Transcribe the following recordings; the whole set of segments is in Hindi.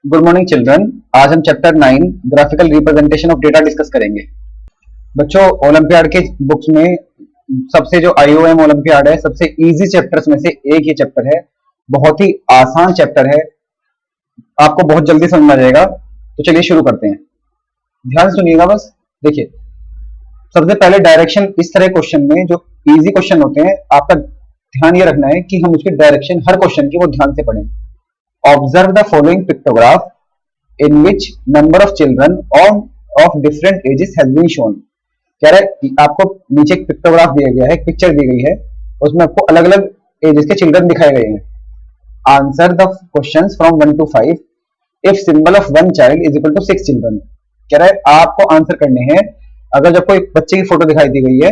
Good morning children. आज हम chapter 9 graphical representation of data discuss करेंगे। बच्चों, ओलंपियाड के बुक्स में सबसे जो आईओएम ओलंपियाड है, सबसे इजी चैप्टर्स में से एक ये चैप्टर है। बहुत ही आसान चैप्टर है, आपको बहुत जल्दी समझ में आ जाएगा। तो चलिए शुरू करते हैं। ध्यान सुनिएगा बस। देखिए, सबसे पहले डायरेक्शन, इस तरह क्वेश्चन में जो इजी क्वेश्चन होते हैं, आपका ध्यान ये रखना है कि हम उसकी डायरेक्शन हर क्वेश्चन की वो ध्यान से पढ़ें। Observe the following pictograph in which number of children of different ages has been shown। कह रहा है आपको नीचे एक पिक्टोग्राफ दिया गया है, एक पिक्चर दी गई है, उसमें आपको अलग अलग एजेस के चिल्ड्रन दिखाए गए हैं। Answer the questions from 1 to 5 if symbol of one child is equal to 6 children. कह रहा है आपको आंसर करने हैं अगर जब कोई बच्चे की फोटो दिखाई दी गई है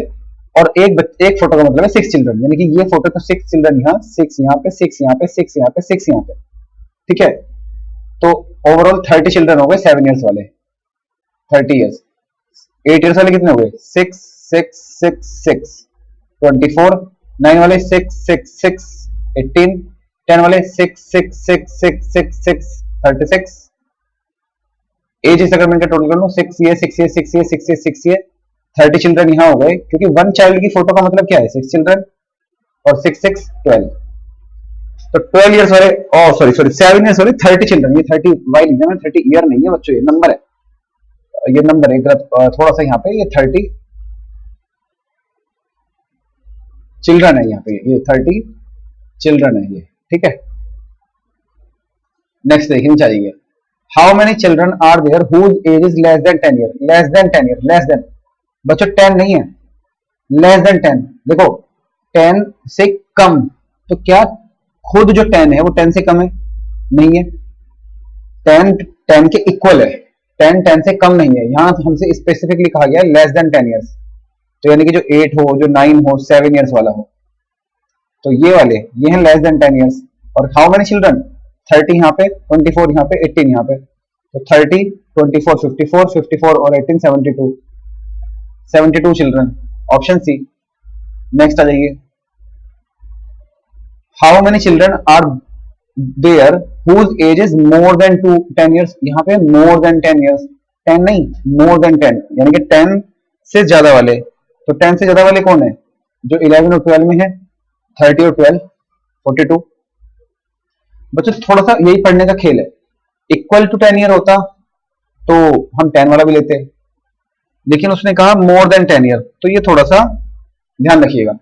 और एक फोटो का मतलब है 6 चिल्ड्रन, यानी कि ये फोटो तो 6 चिल्ड्रन यहाँ, 6 यहाँ पे, 6 यहाँ पे, 6 यहाँ पे, 6 यहाँ पे, ठीक है। तो ओवरऑल 30 चिल्ड्रन हो गए 7 इयर्स वाले, 30 इयर्स। 8 इयर्स वाले कितने हो गए? 6 6 6 6 24। 9 वाले 6 6 6 18। 10 वाले 6 6 6 6 6 6 36। एज इस अगर मैं इनका टोटल कर लूं, 6 ये 6 ये 6 ये 6 ये 6 ये 30 चिल्ड्रन यहां हो गए, क्योंकि वन चाइल्ड की फोटो का मतलब क्या है? 6 चिल्ड्रन और 6 6 12। तो 12 इयर्स वाले, सॉरी 7 इयर्स वाले 30 चिल्ड्रन। ये 30 वाई लिखा है, 30 ईयर नहीं है बच्चों, ये नंबर है, ये नंबर है थोड़ा सा यहाँ पे। ये 30 चिल्ड्रन है यहाँ पे, ये 30 चिल्ड्रन है ये, ठीक है। नेक्स्ट देखिए, नीचे आइए। How many children are there whose age is less than 10 year? Less than 10 year, less than बच्चों 10 नहीं है, लेस देन 10। देखो 10 से कम, तो क्या खुद जो 10 है वो 10 से कम है? नहीं है। 10 10 के इक्वल है, 10 10 से कम नहीं है। यहां हमसे स्पेसिफिकली कहा गया है लेस देन 10 इयर्स, तो यानी कि जो 8 हो, जो 9 हो, 7 इयर्स वाला हो, तो ये वाले ये हैं लेस देन 10 इयर्स। और हाउ मेनी चिल्ड्रन? 30 यहाँ पे, 24 यहाँ पे, 18 यहाँ पे, तो 30 24 54 54 और 18 72 72 चिल्ड्रन, ऑप्शन सी। नेक्स्ट आ जाइए। How many children are there whose age is more than 10 years? यहाँ पे मोर देन 10 इयर्स, 10 नहीं, मोर देन 10, यानी कि 10 से ज्यादा वाले। तो 10 से ज्यादा वाले कौन है? जो 11 और 12 में है, 30 और 12 42। बच्चों थोड़ा सा यही पढ़ने का खेल है। इक्वल टू 10 ईयर होता तो हम 10 वाला भी लेते, लेकिन उसने कहा मोर देन 10 ईयर, तो ये थोड़ा सा ध्यान रखिएगा।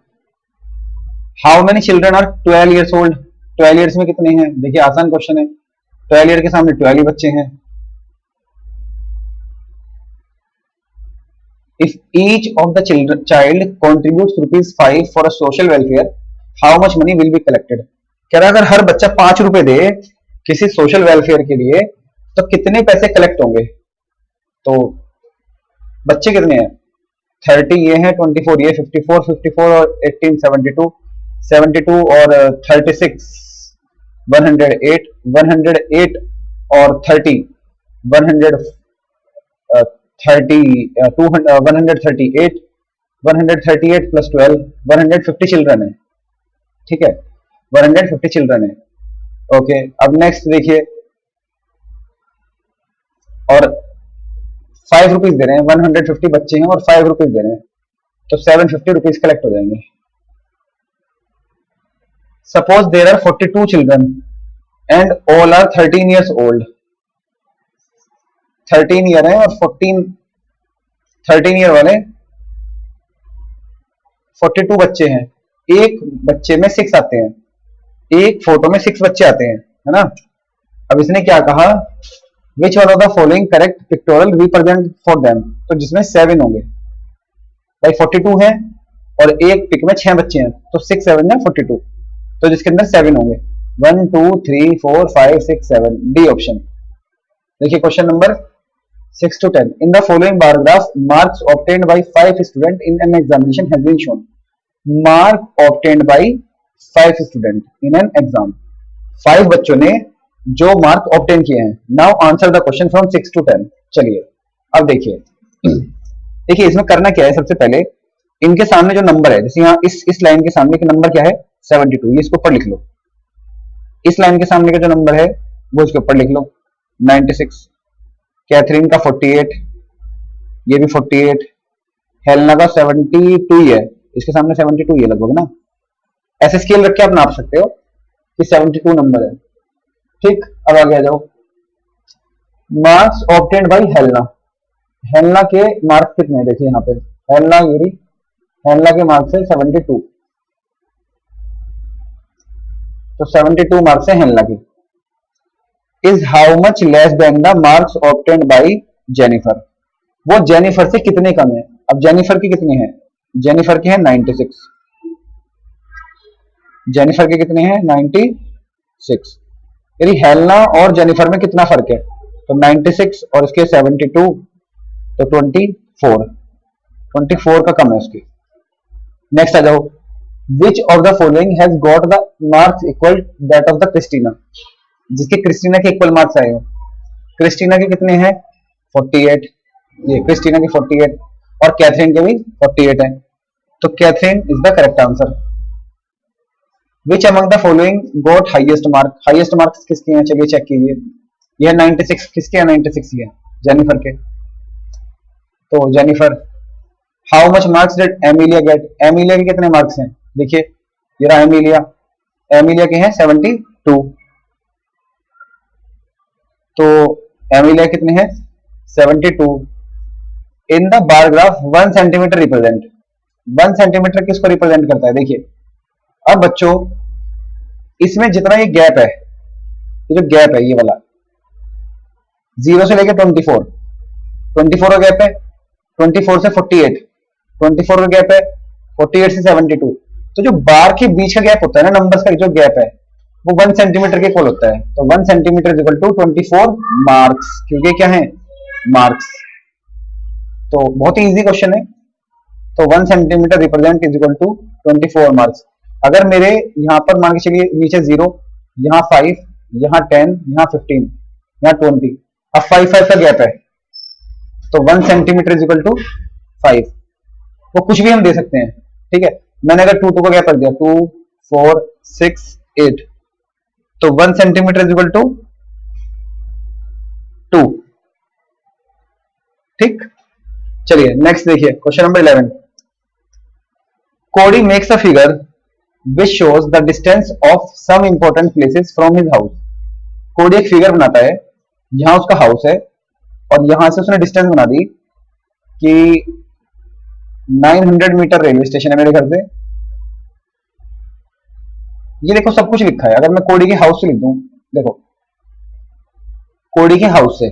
How many children are 12 years old? 12 years में कितने हैं? देखिए आसान क्वेश्चन है, 12 ईयर के सामने 12 ही बच्चे हैं। If each of the child contributes ₹5 for a social welfare, how much money will be collected? कह रहा है अगर हर बच्चा 5 रुपए दे किसी सोशल वेलफेयर के लिए, तो कितने पैसे कलेक्ट होंगे? तो बच्चे कितने हैं? 30 ये है, 24 ये, 54 54 और 18 72 72 और 36 108 108 और 30 100 30 200 138 138 प्लस 12 150 चिल्ड्रन है, ठीक है, 150 चिल्ड्रन है। ओके, अब नेक्स्ट देखिए। और 5 रुपीज दे रहे हैं, 150 बच्चे हैं और 5 रुपीज दे रहे हैं, तो 750 रुपीज कलेक्ट हो जाएंगे। Suppose there are 42 children and all are 13 years old। 13 year है और 13 ईयर वाले 42 बच्चे हैं। एक बच्चे में 6 आते हैं, एक फोटो में 6 बच्चे आते हैं, है ना। अब इसने क्या कहा? विच one of the following correct pectoral represent for them? तो जिसमें 7 होंगे, भाई 42 है और एक पिक में 6 बच्चे हैं, तो 6 7 या 42, तो जिसके अंदर 7 होंगे। 1 2 3 4 5 6 7, डी ऑप्शन। देखिए question number 6 to 10। In the following bar graph marks obtained by 5 student in an examination has been shown. Mark obtained by 5 student in an exam, 5 बच्चों ने जो मार्क ऑब्टेन किए हैं। Now answer the question from 6 to 10। चलिए अब देखिए, देखिए इसमें करना क्या है। सबसे पहले इनके सामने जो नंबर है, जैसे यहाँ इस लाइन के सामने का नंबर क्या है? 72, ये इसके ऊपर लिख लो। इस लाइन के सामने का जो नंबर है वो इसके ऊपर लिख लो। 96, कैथरीन का 48, ये भी 48, हेलेना का 72 ही है, इसके सामने 72 ही है लगभग ना। ऐसे स्केल रख के आप नाप सकते हो कि 72 नंबर है। ठीक, अब आगे आ जाओ। Marks obtained bye Helena, Helena के मार्क्स कितने हैं देखिए यहाँ पे, हेलेना यूरी, हेलेना के मार्क्स है 72, तो 72 मार्क्स है हेलेना के। Is how much less than the marks obtained bye Jennifer, वो जेनिफर से कितने कम है। अब जेनिफर के कितने हैं, जेनिफर के हैं 96, जेनिफर के कितने हैं 96, यदि हेलेना और जेनिफर में कितना फर्क है, तो 96 और इसके 72, तो 24 का कम है उसकी। नेक्स्ट आ जाओ। Which of the following has got the marks equal that of the Christina, जिसके क्रिस्टीना के इक्वल मार्क्स आए हो। क्रिस्टीना के कितने हैं 48, ये क्रिस्टीना के 48 और कैथरीन के भी 48 है, तो Catherine is the correct answer. Which among the following got highest mark, highest marks किसके हैं, चलिए चेक कीजिए। यह 96 किसके हैं, 96 ही है, जेनिफर के, तो Jennifer. How much marks did Emilia get, Emilia के कितने मार्क्स हैं, देखिए ये रहा एमिलिया, एमिलिया के हैं 72, तो एमिलिया कितने हैं 72। In the bar graph 1 centimetre represent, 1 centimetre किसको रिप्रेजेंट करता है, देखिए। अब बच्चों इसमें जितना ये गैप है, ये जो गैप है ये वाला 0 से लेकर 24 का गैप है, 24 से 48, 24 का गैप है, 48 से 72, तो जो बार के बीच का गैप होता है ना, नंबर्स का जो गैप है वो 1 सेंटीमीटर के इक्वल होता है, तो 1 centimetre is equal to 24 marks, क्योंकि क्या है मार्क्स। तो बहुत ही इजी क्वेश्चन है, तो 1 centimetre represent is equal to 24 marks. अगर मेरे यहाँ पर मान के चलिए नीचे 0, यहाँ 5, यहाँ 10, यहाँ 15, यहाँ 20, अब 5 का गैप है, तो 1 सेंटीमीटर इज इक्वल टू 5, वो कुछ भी हम दे सकते हैं, ठीक है। मैंने अगर 2 का गैप रख दिया 2, 4, 6, 8, तो 1 सेंटीमीटर इज इक्वल टू 2, ठीक। चलिए नेक्स्ट देखिए question number 11। Cody makes a figure which shows the distance of some important places from his house. Cody एक फिगर बनाता है, यहां उसका हाउस है और यहां से उसने डिस्टेंस बना दी कि 900 मीटर रेलवे स्टेशन है मेरे घर से। ये देखो सब कुछ लिखा है, अगर मैं कोडी के हाउस से लिख दूं, देखो कोडी के हाउस से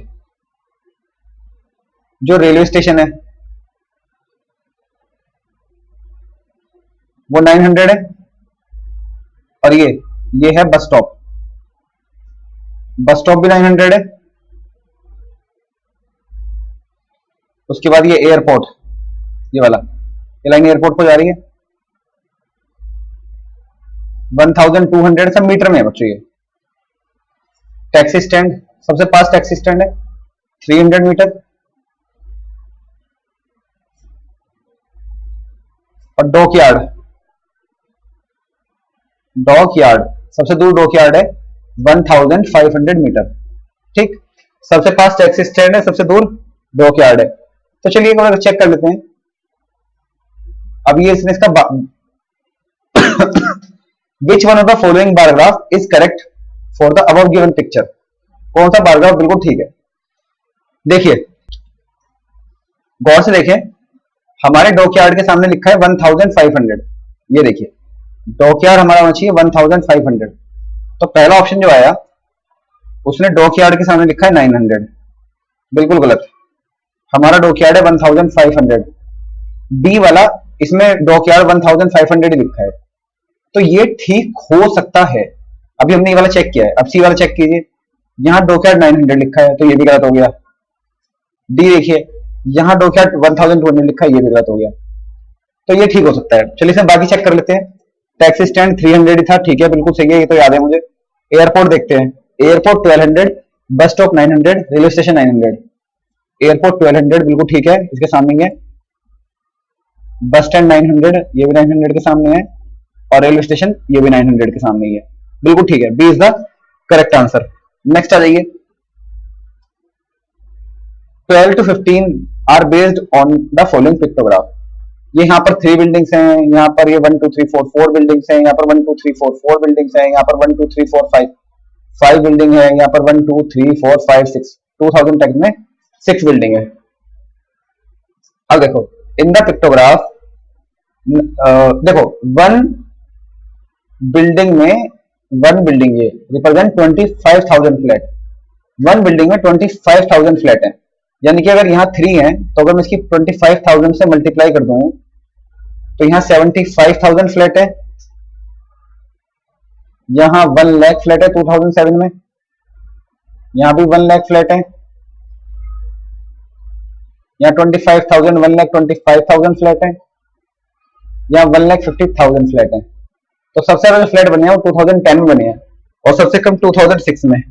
जो रेलवे स्टेशन है वो 900 है, और ये है बस स्टॉप, बस स्टॉप भी 900 है। उसके बाद ये एयरपोर्ट, ये वाला ये लाइन एयरपोर्ट को जा रही है, 1200 सब मीटर में है बच्चों। ये टैक्सी स्टैंड, सबसे पास टैक्सी स्टैंड है 300 मीटर, और डॉकयार्ड, डॉकयार्ड सबसे दूर डॉकयार्ड है 1500 मीटर, ठीक। सबसे पास टैक्सी स्टैंड है, सबसे दूर डॉकयार्ड है। तो चलिए एक बार चेक कर लेते हैं। अब ये इसने इसका which one of the following bar graph is correct for the above given picture, कौन सा बारग्राफ बिल्कुल ठीक है। देखिए गौर से देखें, हमारे डॉकयार्ड के सामने लिखा है 1500, ये देखिए डॉकयार्ड हमारा होना चाहिए 1500, तो पहला ऑप्शन जो आया उसने डॉकयार्ड के सामने लिखा है 900, बिल्कुल गलत। हमारा डॉकयार्ड है 1500, डी वाला इसमें डॉकयार्ड 1500 ही लिखा है, तो ये ठीक हो सकता है। अभी हमने ये वाला चेक किया है, अब सी वाला चेक कीजिए, यहां डॉकयार्ड 900 लिखा है, तो ये भी गलत हो गया। डी देखिए, यहां डॉकयार्ड 1200 लिखा है, ये भी गलत हो गया, तो ये ठीक हो सकता है। चलिए सर बाकी चेक कर लेते हैं। टैक्सी स्टैंड 300 ही था, ठीक है बिल्कुल सही है, ये तो याद है मुझे। एयरपोर्ट देखते हैं, airport 1200, bus stop 900, railway station 900। Airport 1200 बिल्कुल ठीक है, इसके सामने ही है। बस स्टैंड 900, ये भी 900 के सामने है, और रेलवे स्टेशन ये भी 900 के सामने ही है, बिल्कुल ठीक है। B is the correct answer. Next आ जाइए, 12 to 15 are based on the following pictograph. ये यहाँ पर 3 बिल्डिंग्स हैं, यहाँ पर ये 1 2 3 4 4 बिल्डिंग्स हैं, यहाँ पर 1 2 3 4 4 बिल्डिंग्स हैं, यहाँ पर 1 2 3 4 5 5 बिल्डिंग है, यहाँ पर 1 2 3 4 5 6 2010 में 6 बिल्डिंग है। अब देखो इन द पिक्टोग्राफ, देखो वन बिल्डिंग ये रिप्रेजेंट 25,000 फ्लैट। वन बिल्डिंग में 25,000 फ्लैट है, यानी कि अगर यहाँ 3 है तो अगर मैं इसकी 25,000 से मल्टीप्लाई कर दूं तो यहाँ 75,000 फ्लैट है, यहाँ 1 लाख फ्लैट है 2007 में, यहाँ भी 1 लाख फ्लैट है, यहाँ 25,000 1,25,000 फ्लैट है, यहाँ 1,50,000 फ्लैट है। तो सबसे ज्यादा फ्लैट बने हैं वो 2010 में बने हैं और सबसे कम 2006 में।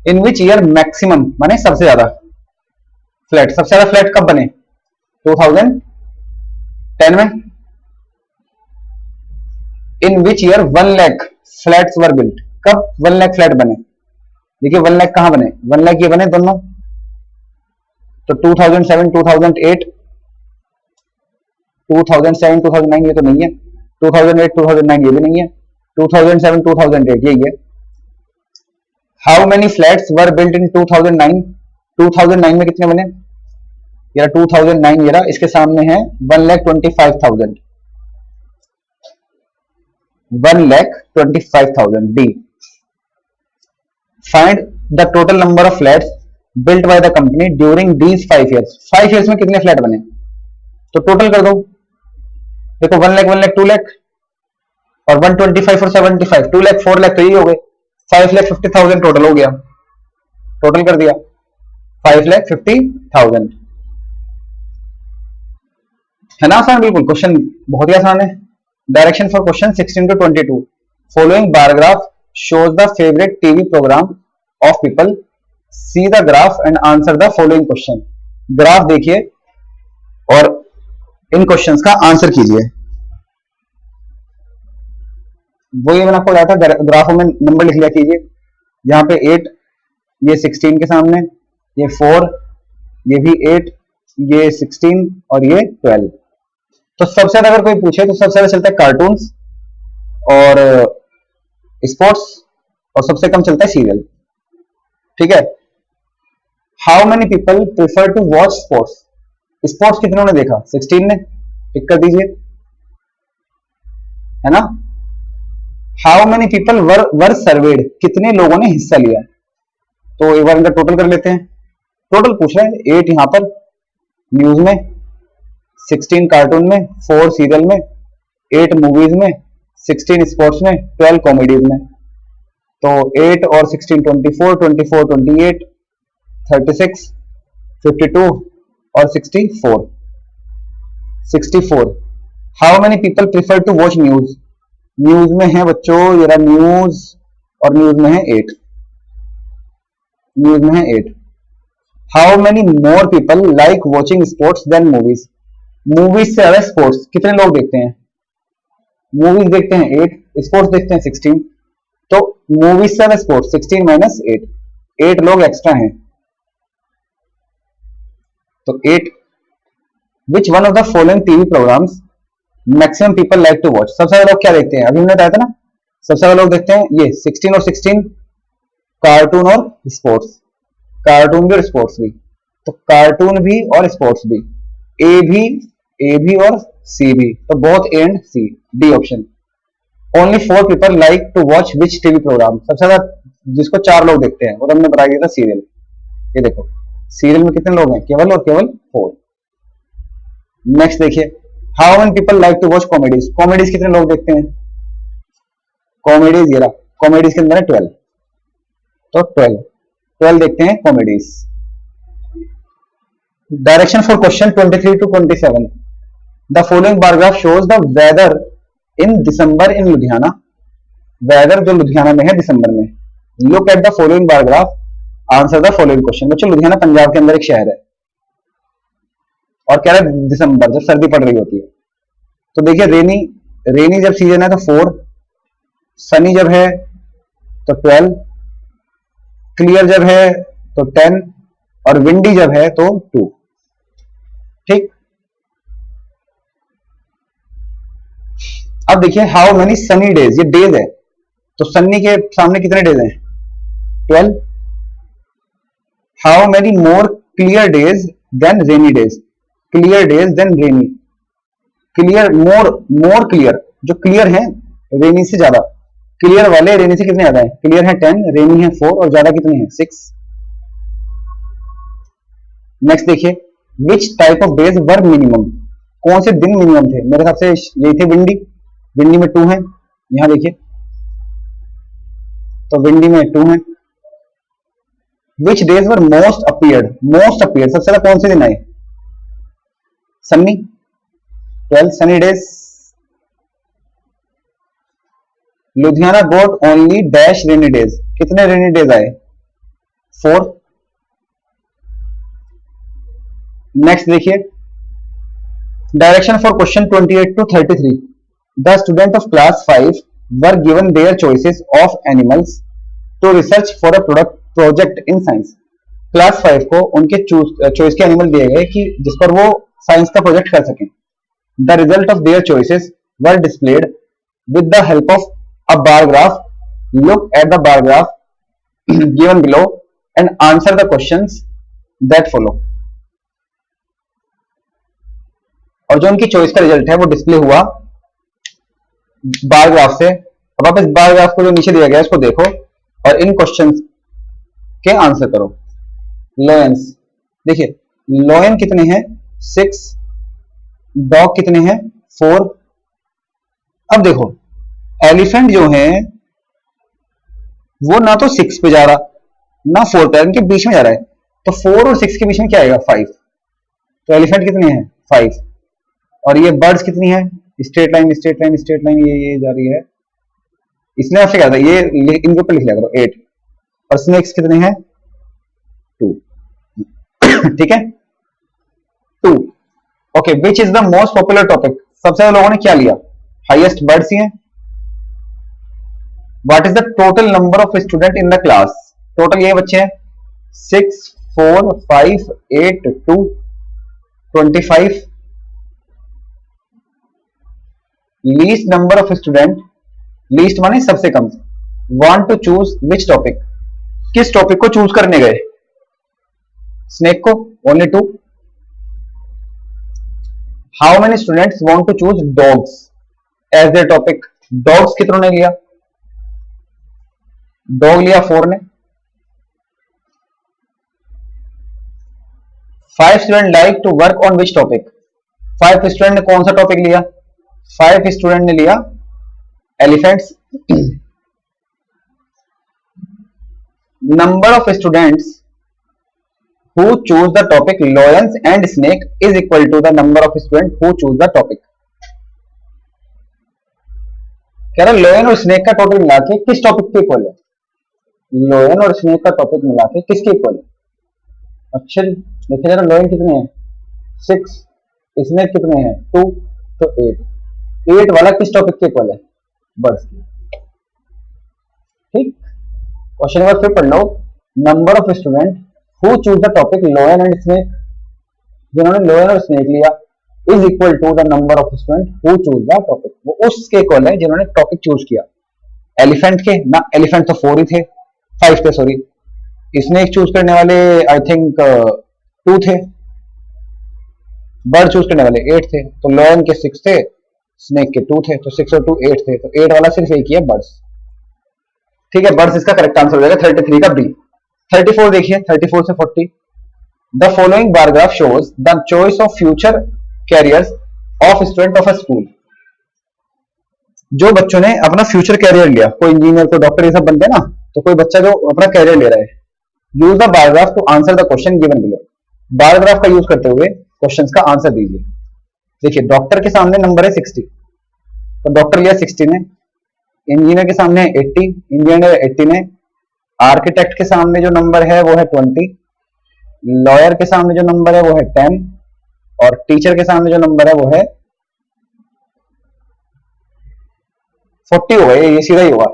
इन विच ईयर मैक्सिमम माने सबसे ज्यादा फ्लैट, सबसे ज्यादा फ्लैट कब बने? 2010 में। In which year 1 lakh flats were built, कब 1 लाख फ्लैट बने? देखिए 1 लाख कहां बने? 1 लाख ये बने दोनों, तो 2007 2008, 2007 2009 ये तो नहीं है, 2008 2009 ये भी नहीं है, 2007 2008 यही है। How many flats were built in 2009? 2009 में कितने बने? यार 2009 ये रहा, इसके सामने है 1,25,000, 1,25,000 D. Find the total number of flats built by the company during these 5 years. 5 years में कितने फ्लैट बने? तो टोटल कर दो। देखो 1 लाख 1 लाख 2 लाख और 125 और 75 2 लाख 4 लाख तो यही हो गए, 5,50,000 टोटल हो गया। टोटल कर दिया 5,50,000, है ना आसान? बिल्कुल, क्वेश्चन बहुत ही आसान है। Direction for question 16 to 22। Following bar graph shows the favourite TV programme of people, see the graph and answer the following question. Graph देखिए और इन क्वेश्चंस का आंसर कीजिए। वो ये मैंने आपको बताया था, ग्राफों में नंबर लिख लिया कीजिए। यहाँ पे 8, ये 16 के सामने, ये 4, ये भी 8, ये 16 और ये 12। तो सबसे ज्यादा अगर कोई पूछे तो सबसे ज्यादा चलता है कार्टून्स और स्पोर्ट्स और सबसे कम चलता है सीरियल। ठीक है। How many people prefer to watch sports? Sports कितनों ने देखा? 16 ने, टिक कर दीजिए, है ना। How many people were served? कितने लोगों ने हिस्सा लिया? तो एक बार इनका टोटल कर लेते हैं। टोटल पूछ रहे हैं, 8 यहां पर न्यूज में, 16 कार्टून में, 4 सीरियल में, 8 मूवीज में, 16 स्पोर्ट्स में, 12 कॉमेडीज में। तो 8 और 16 24, 24 28, 36, 52 और 64, 64। How many people prefer to watch news? News में है बच्चों, ये रहा न्यूज, और न्यूज में है 8, न्यूज में है 8। How many more people like watching sports than movies? Movies से ज्यादा स्पोर्ट्स कितने लोग देखते हैं? मूवीज देखते हैं 8, स्पोर्ट्स देखते हैं 16। तो मूवीज से ज्यादा स्पोर्ट्स 16 माइनस 8, 8 लोग एक्स्ट्रा हैं। तो 8। Which one of the following TV programmes maximum people like to watch? सबसे ज्यादा लोग क्या देखते हैं? अभी हमने बताया था ना, सबसे ज्यादा लोग देखते हैं ये 16 और 16, कार्टून और स्पोर्ट्स, कार्टून भी और स्पोर्ट्स भी। तो कार्टून भी और स्पोर्ट्स भी, ए भी और सी भी, तो both A and C, D option. Only 4 people like to watch which TV programme? सबसे ज्यादा जिसको 4 लोग देखते हैं वो तो हमने बता दिया था, सीरियल। ये देखो सीरियल में कितने लोग हैं? केवल और केवल 4। नेक्स्ट देखिए, how many people like to watch comedies? Comedies कितने लोग देखते हैं? कॉमेडीज ये रहा, कॉमेडीज के अंदर है 12, तो 12 देखते हैं comedies. Direction for question 23 to 27। The following bar graph shows the weather in December in Ludhiana. Weather जो लुधियाना में है दिसंबर में। Look at the following bar graph, answer the following question. बच्चों लुधियाना पंजाब के अंदर एक शहर है और कह रहा है दिसंबर, जब सर्दी पड़ रही होती है। तो देखिए रेनी जब सीजन है तो 4, सनी जब है तो 12, क्लियर जब है तो 10, और विंडी जब है तो 2। ठीक, अब देखिए हाउ मेनी सनी डेज, ये डेज है तो सनी के सामने कितने डेज हैं? 12। How many more clear days than rainy days, clear days than rainy, clear more, more clear जो क्लियर है रेनी से ज्यादा, क्लियर वाले रेनी से कितने ज्यादा है? क्लियर है 10, रेनी है 4 और ज्यादा कितने हैं? 6। नेक्स्ट देखिए which type of days were minimum, कौन से दिन मिनिमम थे? मेरे हिसाब से यही थे विंडी, विंडी में 2 है, यहां देखिए तो विंडी में 2 है। Which days were most appeared, most appeared सबसे ज्यादा कौन से दिन आए? Sunny, 12 sunny days. Ludhiana got only dash rainy days, कितने रेनी डेज आए? 4। नेक्स्ट देखिए direction for question 28 to 33, the student of class 5 were given their choices of animals to research for a project in science. Class 5 को उनके चॉइस के एनिमल दिए गए कि जिस पर वो साइंस का प्रोजेक्ट कर सकें। The result of their choices were displayed with the help of a bar graph. Look at the bar graph given below and answer the questions that follow. और जो उनकी चॉइस का रिजल्ट है वो डिस्प्ले हुआ बार ग्राफ से। अब आप इस बार ग्राफ को जो नीचे दिया गया है इसको देखो और इन क्वेश्चंस के आंसर करो। लॉयंस, देखिए लॉयन कितने हैं? 6, डॉग कितने हैं? 4। अब देखो एलिफेंट जो है वो ना तो 6 पे जा रहा ना 4 पे, इनके बीच में जा रहा है, तो 4 और 6 के बीच में क्या आएगा? 5। तो एलिफेंट कितने हैं? 5। और ये बर्ड्स कितनी है? Straight line straight line straight line, ये जा रही है, इसलिए आपसे क्या था ये इनके ऊपर लिख लिया करो 8। और स्नेक्स कितने हैं? 2। ठीक है 2। Okay, which is the most popular topic, सबसे ज्यादा लोगों ने क्या लिया? हाईएस्ट बर्ड्स ही हैं। What is the total number of student in the class? Total ये बच्चे हैं 6, 4, 5, 8, 2, 25। Least number of student, least माने सबसे कम, want to choose which topic, किस टॉपिक को चूज करने गए? स्नेक को, only 2। How many students want to choose dogs as their topic, dogs कितनों ने लिया? डॉग लिया 4 ने। 5 student like to work on which topic, 5 student ने कौन सा टॉपिक लिया? 5 स्टूडेंट ने लिया elephants. Number of students who choose the topic lions and snake is equal to the number of student who choose the topic. कह रहा लॉयन और स्नेक का टोटल मिला के किस टॉपिक के इक्वल है? लॉयन और स्नेक का टॉपिक मिला के किसके इक्वल है? अच्छा देखिए जरा, लॉयन कितने हैं? 6, स्नेक कितने हैं? 2, तो 8। 8 वाला किस टॉपिक के इक्वल है? बर्ड्स की। ठीक, क्वेश्चन नंबर फिर पढ़ लो। Number of student who choose the topic lion and snake, जिन्होंने लॉयन और स्नेक लिया, is equal to the number of student who choose the topic, वो उसके इक्वल है जिन्होंने टॉपिक चूज किया। एलिफेंट के ना, एलिफेंट तो 4 ही थे, 5 थे सॉरी। स्नेक चूज करने वाले आई थिंक 2 थे, बर्ड चूज करने वाले 8 थे, तो लॉयन के 6 थे, स्नेक के 2 थे, तो 6 और 2 8 थे, तो 8 वाला सिर्फ एक ही है बर्ड्स। ठीक है, बर्ड्स इसका करेक्ट आंसर हो जाएगा 33 का बी। 34 देखिए, 34 से 40, the following bar graph shows the choice of future carriers of student of a school. जो बच्चों ने अपना फ्यूचर कैरियर लिया, कोई इंजीनियर कोई डॉक्टर ये सब बनते हैं ना, तो कोई बच्चा जो अपना कैरियर ले रहा है, use the bar graph to answer the question given below. Bar graph का यूज करते हुए क्वेश्चंस का आंसर दीजिए। देखिए डॉक्टर के सामने नंबर है 60, तो डॉक्टर लिया 60 ने, इंजीनियर के सामने 80, इंजीनियर 80 ने, आर्किटेक्ट के सामने जो नंबर है वो है 20, लॉयर के सामने जो नंबर है वो है 10, और टीचर के सामने जो नंबर है वो है 40 होगा, ये सीधा ही होगा।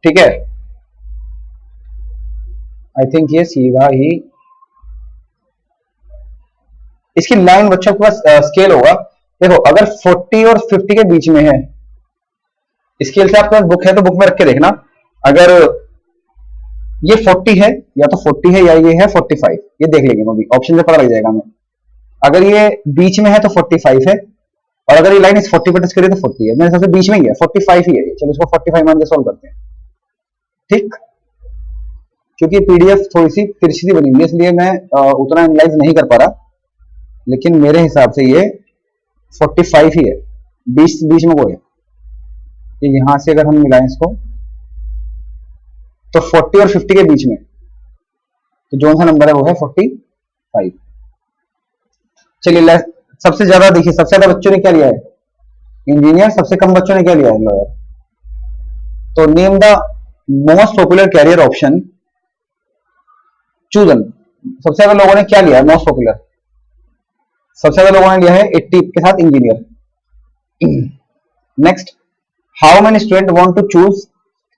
ठीक है, आई थिंक ये सीधा ही इसकी लाइन बच्चों के पास स्केल होगा। देखो अगर 40 और 50 के बीच में है, स्केल से आपके पास बुक है तो बुक में रख के देखना, अगर ये 40 है या तो 40 है या ये है 45, ये देख लेंगे अभी ऑप्शन से पता लग जाएगा हमें। अगर ये बीच में है तो 45 है, और अगर ये लाइन इस 40 पर टच करिए तो 40 है। मेरे हिसाब से बीच में ही है, 45 ही है। चलो इसको 45 मान के सॉल्व करते हैं, ठीक। क्योंकि पीडीएफ थोड़ी सी तिरछी सी बनी हुई है इसलिए मैं उतना एनालाइज नहीं कर पा रहा, लेकिन मेरे हिसाब से ये 45 ही है, बीच में वो है। यहां से अगर हम मिलाएं इसको तो 40 और 50 के बीच में, तो जो सा नंबर है वो है 45। चलिए सबसे ज्यादा देखिए, सबसे ज्यादा बच्चों ने क्या लिया है? इंजीनियर। सबसे कम बच्चों ने क्या लिया है? लॉयर। तो name the most popular career option chosen. सबसे ज्यादा लोगों ने क्या लिया है? Most popular. सबसे ज्यादा लोगों ने लिया है 80 के साथ engineer. Next, how many student want to choose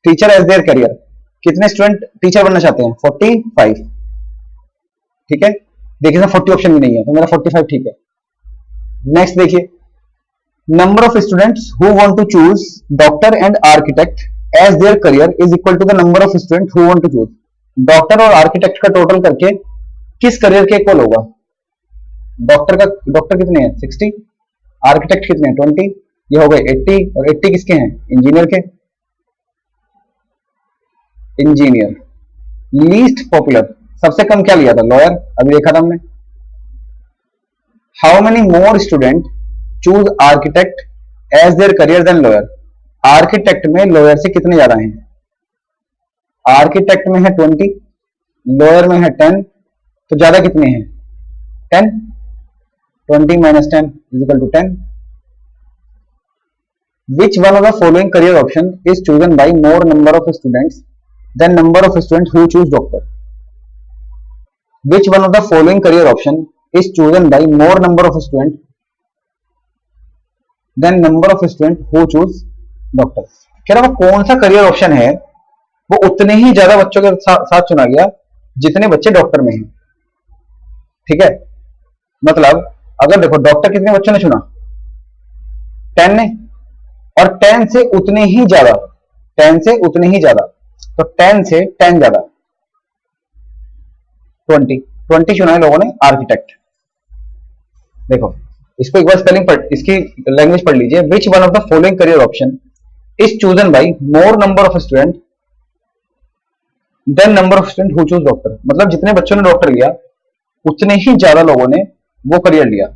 teacher as their career. कितने स्टूडेंट टीचर बनना चाहते हैं? 45। ठीक है, देखिए ना 40 ऑप्शन भी नहीं है तो मेरा 45 ठीक है। नेक्स्ट देखिए, number of students who want to choose doctor and architect as their career is equal to the number of student who want to choose. Doctor और आर्किटेक्ट का टोटल करके किस करियर के इक्वल होगा? डॉक्टर कितने हैं? 60। आर्किटेक्ट कितने हैं? 20। ये हो गए 80, और 80 किसके हैं? इंजीनियर के। इंजीनियर। लीस्ट पॉपुलर, सबसे कम क्या लिया था? लॉयर। अभी देखा था हमने। How many more student choose architect as their career than lawyer. Architect में लॉयर से कितने ज्यादा हैं? आर्किटेक्ट में है 20, लॉयर में है 10, तो ज्यादा कितने हैं? 10। 20 minus 10 is equal to 10। Which one of the following career option is chosen by more number of students than number of students who choose doctor? Which one of the following career option is chosen by more number of students than number of students who choose doctor? कह रहा कौन सा करियर ऑप्शन है वो उतने ही ज्यादा बच्चों के साथ चुना गया जितने बच्चे डॉक्टर में हैं। ठीक है, मतलब अगर देखो डॉक्टर कितने बच्चों ने चुना? 10 ने, और 10 से उतने ही ज्यादा, 10 से उतने ही ज्यादा, तो 10 से 10 ज्यादा 20 चुना है लोगों ने आर्किटेक्ट। देखो इसको एक बार स्पेलिंग पढ़, इसकी लैंग्वेज पढ़ लीजिए। Which one of the following career option is chosen by more number of student than number of student who choose doctor. मतलब जितने बच्चों ने डॉक्टर लिया उतने ही ज्यादा लोगों ने वो करियर लिया।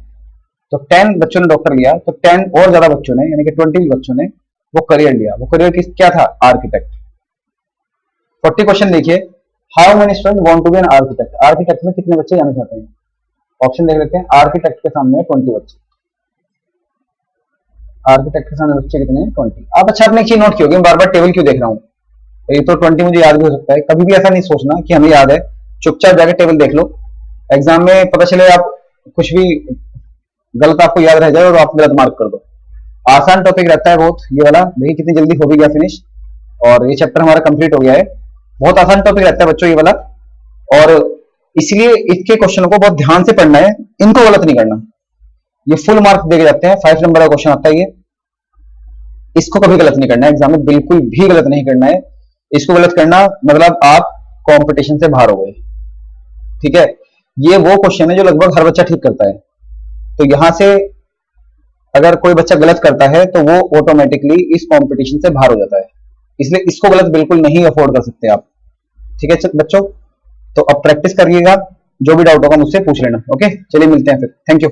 तो 10 बच्चों ने डॉक्टर लिया तो 10 और ज्यादा बच्चों ने, यानी कि 20 बच्चों ने वो करियर लिया। वो करियर क्या था? आर्किटेक्ट। 40 क्वेश्चन देखिए, how many student want to be an architect. Architect में कितने बच्चे जाना चाहते हैं? ऑप्शन देख लेते हैं। आर्किटेक्ट के सामने 20 बच्चे। आर्किटेक्ट के सामने बच्चे कितने हैं? 20। आप अच्छा अपने एक चीज नोट की होगी, मैं बार बार टेबल क्यों देख रहा हूं? तो ये तो 20 मुझे याद भी हो सकता है, कभी भी ऐसा नहीं सोचना कि हमें याद है। चुपचाप जाके टेबल देख लो, एग्जाम में पता चले आप कुछ भी गलत आपको याद रह जाए और आप गलत मार्क कर दो। आसान टॉपिक रहता है बहुत ये वाला। देखिए कितनी जल्दी हो भी गया फिनिश, और ये चैप्टर हमारा कंप्लीट हो गया है। बहुत आसान टॉपिक रहता है बच्चों ये वाला, और इसलिए इसके क्वेश्चनों को बहुत ध्यान से पढ़ना है, इनको गलत नहीं करना। ये फुल मार्क देके जाते हैं, 5 नंबर का क्वेश्चन आता है ये, इसको कभी गलत नहीं करना है एग्जाम में, बिल्कुल भी गलत नहीं करना है। इसको गलत करना मतलब आप कंपटीशन से बाहर हो गए। ठीक है, ये वो क्वेश्चन है जो लगभग हर बच्चा ठीक करता है। तो यहां से अगर कोई बच्चा गलत करता है तो वो ऑटोमेटिकली इस कंपटीशन से बाहर हो जाता है, इसलिए इसको गलत बिल्कुल नहीं अफोर्ड कर सकते आप। ठीक है बच्चों, तो अब प्रैक्टिस करिएगा, जो भी डाउट होगा मुझसे पूछ लेना। ओके, चलिए मिलते हैं फिर। Thank you.